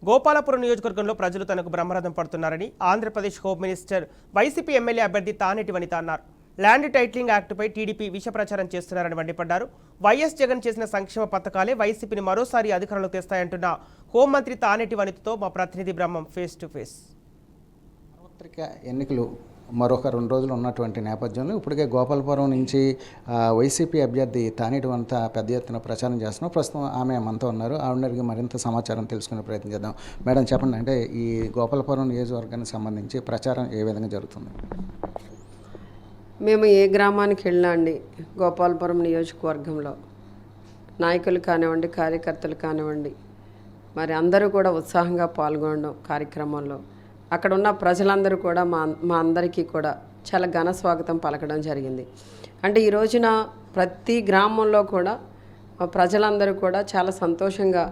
గోపాలపురం నియోజకవర్గంలో ప్రజలు తనకు బ్రహ్మరథం పడుతున్నారని Andhra Pradesh home minister YCP MLA అభ్యర్థి తానేటి వనిత అన్నారు. ల్యాండ్ టైటిలింగ్ యాక్టుపై టీడీపీ విష ప్రచారం చేస్తున్నారని మండిపడ్డారు. వైఎస్ జగన్ చేసిన సంక్షేమ పథకాలే వైసీపీని మరోసారి అధికారంలోకి తెస్తాయంటున్న హోంమంత్రి తానేటి వనితతో మా ప్రతినిధి బ్రహ్మం ఫేస్ టు ఫేస్. సార్వత్రిక ఎన్నికలు మరొక 2 రోజులు ఉన్నటువంటి నేపథ్యంలో ఇప్పటికే గోపాలపురం నుంచి వైసీపీ అభ్యర్థి తానేటి వనిత పెద్ద ఎత్తున ప్రచారం చేస్తున్నాం. ప్రస్తుతం ఆమె మనతో ఉన్నారు. ఆవిడకి మరింత సమాచారం తెలుసుకునే ప్రయత్నం చేద్దాం. మేడం చెప్పండి, అంటే ఈ గోపాలపురం నియోజకవర్గానికి సంబంధించి ప్రచారం ఏ విధంగా జరుగుతుంది? మేము ఏ గ్రామానికి వెళ్ళినా అండి, గోపాలపురం నియోజకవర్గంలో నాయకులు కానివ్వండి, కార్యకర్తలు కానివ్వండి, మరి అందరూ కూడా ఉత్సాహంగా పాల్గొనడం కార్యక్రమంలో అక్కడ ఉన్న ప్రజలందరూ కూడా మా అందరికీ కూడా చాలా ఘన స్వాగతం పలకడం జరిగింది. అంటే ఈ రోజున ప్రతి గ్రామంలో కూడా ప్రజలందరూ కూడా చాలా సంతోషంగా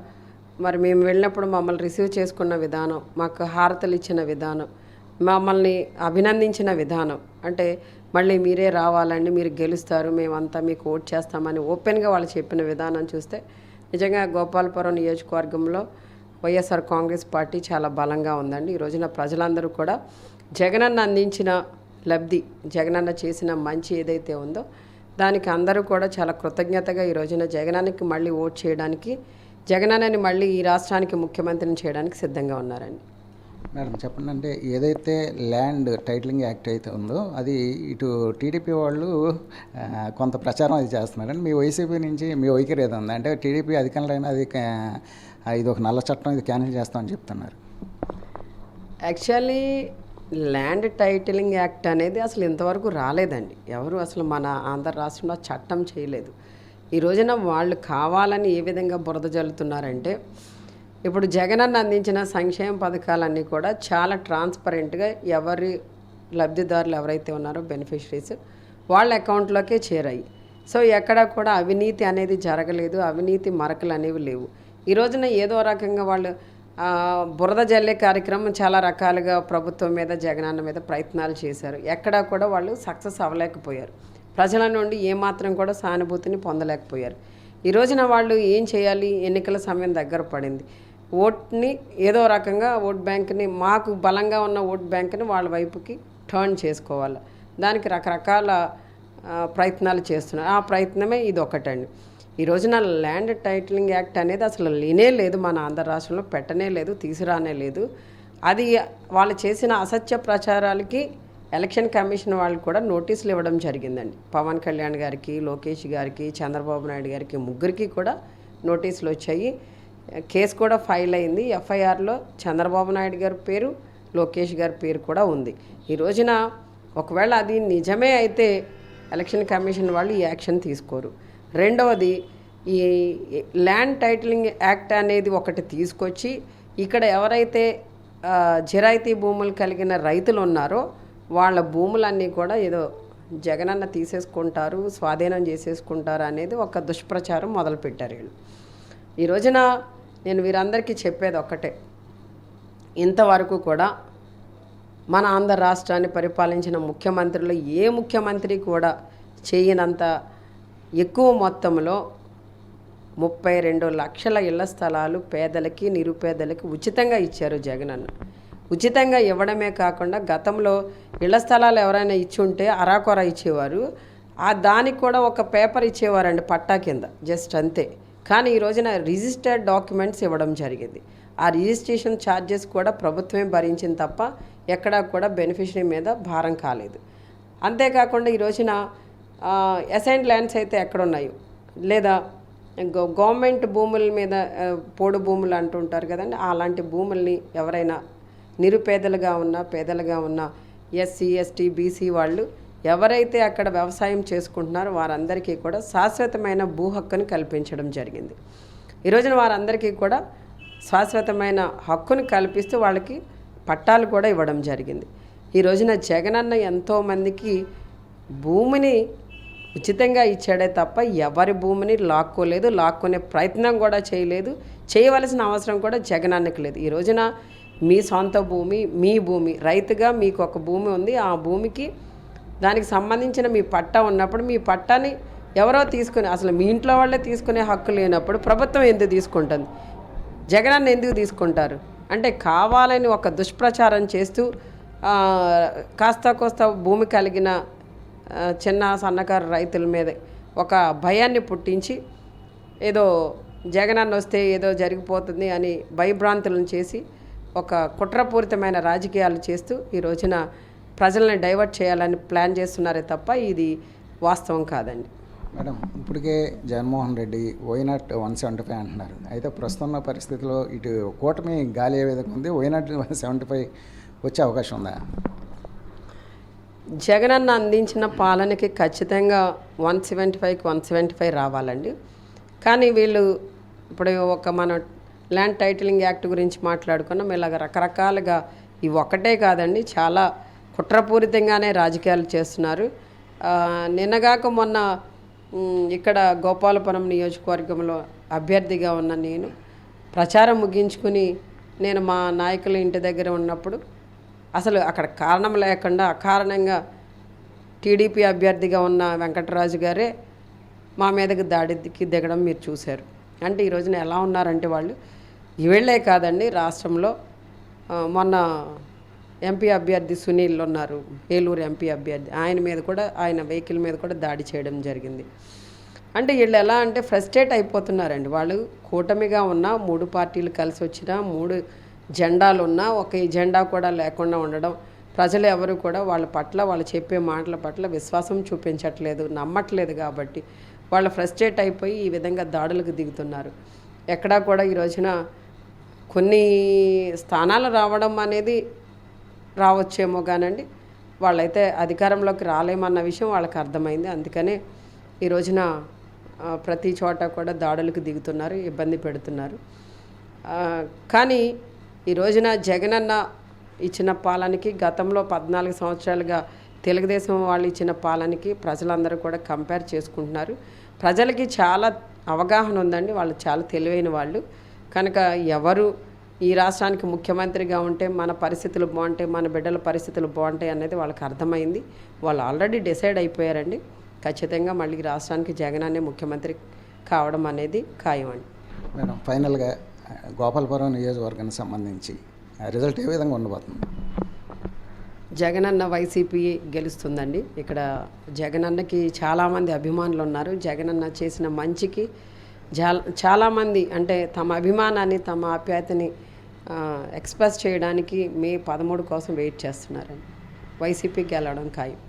మరి మేము వెళ్ళినప్పుడు మమ్మల్ని రిసీవ్ చేసుకున్న విధానం, మాకు హారతలు ఇచ్చిన విధానం, మమ్మల్ని అభినందించిన విధానం, అంటే మళ్ళీ మీరే రావాలండి, మీరు గెలుస్తారు, మేమంతా మీకు ఓట్ చేస్తామని ఓపెన్గా వాళ్ళు చెప్పిన విధానం చూస్తే నిజంగా గోపాలపురం నియోజకవర్గంలో వైఎస్ఆర్ కాంగ్రెస్ పార్టీ చాలా బలంగా ఉందండి. ఈ రోజున ప్రజలందరూ కూడా జగనన్న అందించిన లబ్ధి, జగనన్న చేసిన మంచి ఏదైతే ఉందో దానికి అందరూ కూడా చాలా కృతజ్ఞతగా ఈ రోజున జగనన్నకి మళ్ళీ ఓట్ చేయడానికి, జగనన్నని మళ్ళీ ఈ రాష్ట్రానికి ముఖ్యమంత్రిని చేయడానికి సిద్ధంగా ఉన్నారండి. మేడం చెప్పండి, అంటే ఏదైతే ల్యాండ్ టైటిలింగ్ యాక్ట్ అయితే ఉందో అది ఇటు టీడీపీ వాళ్ళు కొంత ప్రచారం అది చేస్తున్నారండి. మీ వైసీపీ నుంచి మీ వైఖరి ఏదో ఉంది, అంటే టీడీపీ అధికారులైనా అది ఇది ఒక నల్ల చట్టం, ఇది క్యాన్సిల్ చేస్తామని చెప్తున్నారు. యాక్చువల్లీ ల్యాండ్ టైటిలింగ్ యాక్ట్ అనేది అసలు ఇంతవరకు రాలేదండి. ఎవరు అసలు మన ఆంధ్ర రాష్ట్రంలో చట్టం చేయలేదు. ఈ రోజున వాళ్ళు కావాలని ఏ విధంగా బురద జల్లుతున్నారంటే, ఇప్పుడు జగనన్న అందించిన సంక్షేమ పథకాలన్నీ కూడా చాలా ట్రాన్స్పరెంట్గా ఎవరి లబ్ధిదారులు ఎవరైతే ఉన్నారో బెనిఫిషరీస్ వాళ్ళ అకౌంట్లోకే చేరాయి. సో ఎక్కడా కూడా అవినీతి అనేది జరగలేదు, అవినీతి మరకలు అనేవి లేవు. ఈ రోజున ఏదో రకంగా వాళ్ళు బురద జల్లే కార్యక్రమం చాలా రకాలుగా ప్రభుత్వం మీద, జగనన్న మీద ప్రయత్నాలు చేశారు. ఎక్కడా కూడా వాళ్ళు సక్సెస్ అవ్వలేకపోయారు. ప్రజల నుండి ఏమాత్రం కూడా సానుభూతిని పొందలేకపోయారు. ఈ రోజున వాళ్ళు ఏం చేయాలి, ఎన్నికల సమయం దగ్గర పడింది, ఓట్ని ఏదో రకంగా ఓట్ బ్యాంక్ని, మాకు బలంగా ఉన్న ఓట్ బ్యాంక్ని వాళ్ళ వైపుకి టర్న్ చేసుకోవాలి. దానికి రకరకాల ప్రయత్నాలు చేస్తున్నారు. ఆ ప్రయత్నమే ఇది ఒకటండి. ఈ రోజున ల్యాండ్ టైటిలింగ్ యాక్ట్ అనేది అసలు లేనే లేదు, మన ఆంధ్ర రాష్ట్రంలో పెట్టనే లేదు, తీసుకురానే లేదు. అది వాళ్ళు చేసిన అసత్య ప్రచారాలకి ఎలక్షన్ కమిషన్ వాళ్ళు కూడా నోటీసులు ఇవ్వడం జరిగిందండి. పవన్ కళ్యాణ్ గారికి, లోకేష్ గారికి, చంద్రబాబు నాయుడు గారికి, ముగ్గురికి కూడా నోటీసులు వచ్చాయి. కేసు కూడా ఫైల్ అయింది. ఎఫ్ఐఆర్లో చంద్రబాబు నాయుడు గారి పేరు, లోకేష్ గారి పేరు కూడా ఉంది. ఈ రోజున ఒకవేళ అది నిజమే అయితే ఎలక్షన్ కమిషన్ వాళ్ళు ఈ యాక్షన్ తీసుకోరు. రెండవది, ఈ ల్యాండ్ టైటిలింగ్ యాక్ట్ అనేది ఒకటి తీసుకొచ్చి ఇక్కడ ఎవరైతే జిరాయితీ భూములు కలిగిన రైతులు ఉన్నారో వాళ్ళ భూములన్నీ కూడా ఏదో జగనన్న తీసేసుకుంటారు, స్వాధీనం చేసేసుకుంటారు అనేది ఒక దుష్ప్రచారం మొదలుపెట్టారు వీళ్ళు. ఈ రోజున నేను వీరందరికీ చెప్పేది ఒక్కటే, ఇంతవరకు కూడా మన ఆంధ్ర రాష్ట్రాన్ని పరిపాలించిన ముఖ్యమంత్రులు ఏ ముఖ్యమంత్రి కూడా చేయనంత ఎక్కువ మొత్తంలో 32 లక్షల ఇళ్ల స్థలాలు పేదలకి, నిరుపేదలకి ఉచితంగా ఇచ్చారు జగనన్న. ఉచితంగా ఇవ్వడమే కాకుండా గతంలో ఇళ్ల స్థలాలు ఎవరైనా ఇచ్చి ఉంటే అరాకొర ఇచ్చేవారు, దానికి కూడా ఒక పేపర్ ఇచ్చేవారండి పట్టా కింద, జస్ట్ అంతే. కానీ ఈ రోజున రిజిస్టర్డ్ డాక్యుమెంట్స్ ఇవ్వడం జరిగింది. ఆ రిజిస్ట్రేషన్ ఛార్జెస్ కూడా ప్రభుత్వమే భరించింది తప్ప ఎక్కడా కూడా బెనిఫిషరీ మీద భారం కాలేదు. అంతేకాకుండా ఈ రోజున అసైన్డ్ ల్యాండ్స్ అయితే ఎక్కడున్నాయో, లేదా గవర్నమెంట్ భూముల మీద పోడు భూములు అంటుంటారు కదండి, అలాంటి భూముల్ని ఎవరైనా నిరుపేదలుగా ఉన్నా, పేదలుగా ఉన్న ఎస్సీ, ఎస్టీ, బీసీ వాళ్ళు ఎవరైతే అక్కడ వ్యవసాయం చేసుకుంటున్నారో వారందరికీ కూడా శాశ్వతమైన భూ హక్కుని కల్పించడం జరిగింది. ఈ రోజున వారందరికీ కూడా శాశ్వతమైన హక్కుని కల్పిస్తూ వాళ్ళకి పట్టాలు కూడా ఇవ్వడం జరిగింది. ఈ రోజున జగనన్న ఎంతోమందికి భూమిని ఉచితంగా ఇచ్చాడే తప్ప ఎవరి భూమిని లాక్కోలేదు, లాక్కునే ప్రయత్నం కూడా చేయలేదు, చేయవలసిన అవసరం కూడా జగనన్నకి లేదు. ఈ రోజున మీ సొంత భూమి, మీ భూమి, రైతుగా మీకు ఒక భూమి ఉంది, ఆ భూమికి దానికి సంబంధించిన మీ పట్టా ఉన్నప్పుడు మీ పట్టాని ఎవరో తీసుకుని, అసలు మీ ఇంట్లో వాళ్ళే తీసుకునే హక్కు లేనప్పుడు ప్రభుత్వం ఎందుకు తీసుకుంటుంది? జగనన్న ఎందుకు తీసుకుంటారు? అంటే కావాలని ఒక దుష్ప్రచారం చేస్తూ కాస్త కోస్త భూమి కలిగిన చిన్న సన్నకారు రైతుల మీద ఒక భయాన్ని పుట్టించి ఏదో జగనన్న వస్తే ఏదో జరిగిపోతుంది అని భయభ్రాంతులను చేసి ఒక కుట్రపూరితమైన రాజకీయాలు చేస్తూ ఈ రోజున ప్రజల్ని డైవర్ట్ చేయాలని ప్లాన్ చేస్తున్నారే తప్ప ఇది వాస్తవం కాదండి. మేడం, ఇప్పటికే జగన్మోహన్ రెడ్డి వైనాట్ 175 అంటున్నారు. అయితే ప్రస్తుతం ఉన్న పరిస్థితిలో ఇటు కూటమి గాలి ఏ విధంగా ఉంది? వైనాట్ 175 వచ్చే అవకాశం ఉందా? జగనన్న అందించిన పాలనకి ఖచ్చితంగా 175కి 175 రావాలండి. కానీ వీళ్ళు ఇప్పుడు మన ల్యాండ్ టైటిలింగ్ యాక్ట్ గురించి మాట్లాడుకున్నాం. ఇలాగ రకరకాలుగా ఇవి ఒక్కటే కాదండి, చాలా కుట్రపూరితంగానే రాజకీయాలు చేస్తున్నారు. నిన్నగాక మొన్న ఇక్కడ గోపాలపురం నియోజకవర్గంలో అభ్యర్థిగా ఉన్న నేను ప్రచారం ముగించుకుని నేను మా నాయకుల ఇంటి దగ్గర ఉన్నప్పుడు అసలు అక్కడ కారణం లేకుండా అకారణంగా టీడీపీ అభ్యర్థిగా ఉన్న వెంకటరాజు గారే మా మీదకి దాడికి దిగడం మీరు చూశారు. అంటే ఈ రోజున ఎలా ఉన్నారంటే వాళ్ళు వీళ్ళే కాదండి, రాష్ట్రంలో మొన్న ఎంపీ అభ్యర్థి సునీల్ ఉన్నారు, ఏలూరు ఎంపీ అభ్యర్థి, ఆయన మీద కూడా ఆయన వెహికల్ మీద కూడా దాడి చేయడం జరిగింది. అంటే వీళ్ళు ఎలా అంటే ఫ్రస్ట్రేట్ అయిపోతున్నారండి. వాళ్ళు కూటమిగా ఉన్న 3 పార్టీలు కలిసి వచ్చినా 3 జెండాలు ఉన్నా ఒక జెండా కూడా లేకుండా ఉండడం, ప్రజలు ఎవరు కూడా వాళ్ళ పట్ల వాళ్ళు చెప్పే మాటల పట్ల విశ్వాసం చూపించట్లేదు, నమ్మట్లేదు. కాబట్టి వాళ్ళు ఫ్రస్ట్రేట్ అయిపోయి ఈ విధంగా దాడులకు దిగుతున్నారు. ఎక్కడా కూడా ఈ రోజున కొన్ని స్థానాలు రావడం అనేది రావచ్చేమో కానండి, వాళ్ళైతే అధికారంలోకి రాలేమన్న విషయం వాళ్ళకి అర్థమైంది. అందుకనే ఈ రోజున ప్రతి చోట కూడా దాడులకు దిగుతున్నారు, ఇబ్బంది పెడుతున్నారు. కానీ ఈ రోజున జగనన్న ఇచ్చిన పాలనకి గతంలో 14 సంవత్సరాలుగా తెలుగుదేశం వాళ్ళు ఇచ్చిన పాలనకి ప్రజలందరూ కూడా కంపేర్ చేసుకుంటున్నారు. ప్రజలకి చాలా అవగాహన ఉందండి, వాళ్ళు చాలా తెలివైన వాళ్ళు. కనుక ఎవరు ఈ రాష్ట్రానికి ముఖ్యమంత్రిగా ఉంటే మన పరిస్థితులు బాగుంటాయి, మన బిడ్డల పరిస్థితులు బాగుంటాయి అనేది వాళ్ళకి అర్థమైంది. వాళ్ళు ఆల్రెడీ డిసైడ్ అయిపోయారండి. ఖచ్చితంగా మళ్ళీ రాష్ట్రానికి జగనన్నే ముఖ్యమంత్రి కావడం అనేది ఖాయం అండి. మేడం, ఫైనల్గా గోపాలపురం నియోజకవర్గానికి సంబంధించి రిజల్ట్ ఏ విధంగా ఉండబోతుంది? జగనన్న వైసీపీ గెలుస్తుందండి. ఇక్కడ జగనన్నకి చాలామంది అభిమానులు ఉన్నారు. జగనన్న చేసిన మంచికి చాలామంది అంటే తమ అభిమానాన్ని, తమ ఆప్యాయతని ఎక్స్ప్రెస్ చేయడానికి మే 13 కోసం వెయిట్ చేస్తున్నారండి. వైసీపీ గెలవడం ఖాయం.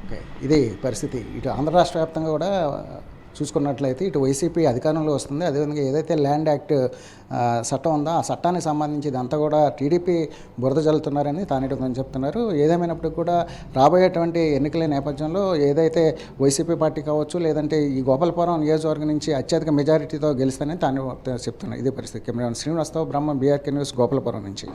ఓకే, ఇది పరిస్థితి. ఇటు ఆంధ్ర రాష్ట్ర వ్యాప్తంగా కూడా చూసుకున్నట్లయితే ఇటు వైసీపీ అధికారంలో వస్తుంది. అదేవిధంగా ఏదైతే ల్యాండ్ యాక్ట్ చట్టం ఉందో ఆ చట్టానికి సంబంధించి ఇదంతా కూడా టీడీపీ బురద జల్లుతున్నారని తానేటి చెప్తున్నారు. ఏదేమైనప్పటికీ కూడా రాబోయేటువంటి ఎన్నికల నేపథ్యంలో ఏదైతే వైసీపీ పార్టీ కావచ్చు, లేదంటే ఈ గోపాలపురం నియోజకవర్గం నుంచి అత్యధిక మెజారిటీతో గెలుస్తానని తాను చెప్తున్నారు. ఇదే పరిస్థితి. కెమెరామెన్ శ్రీనివాస్తో బ్రహ్మ, బీఆర్కే న్యూస్, గోపాలపురం నుంచి.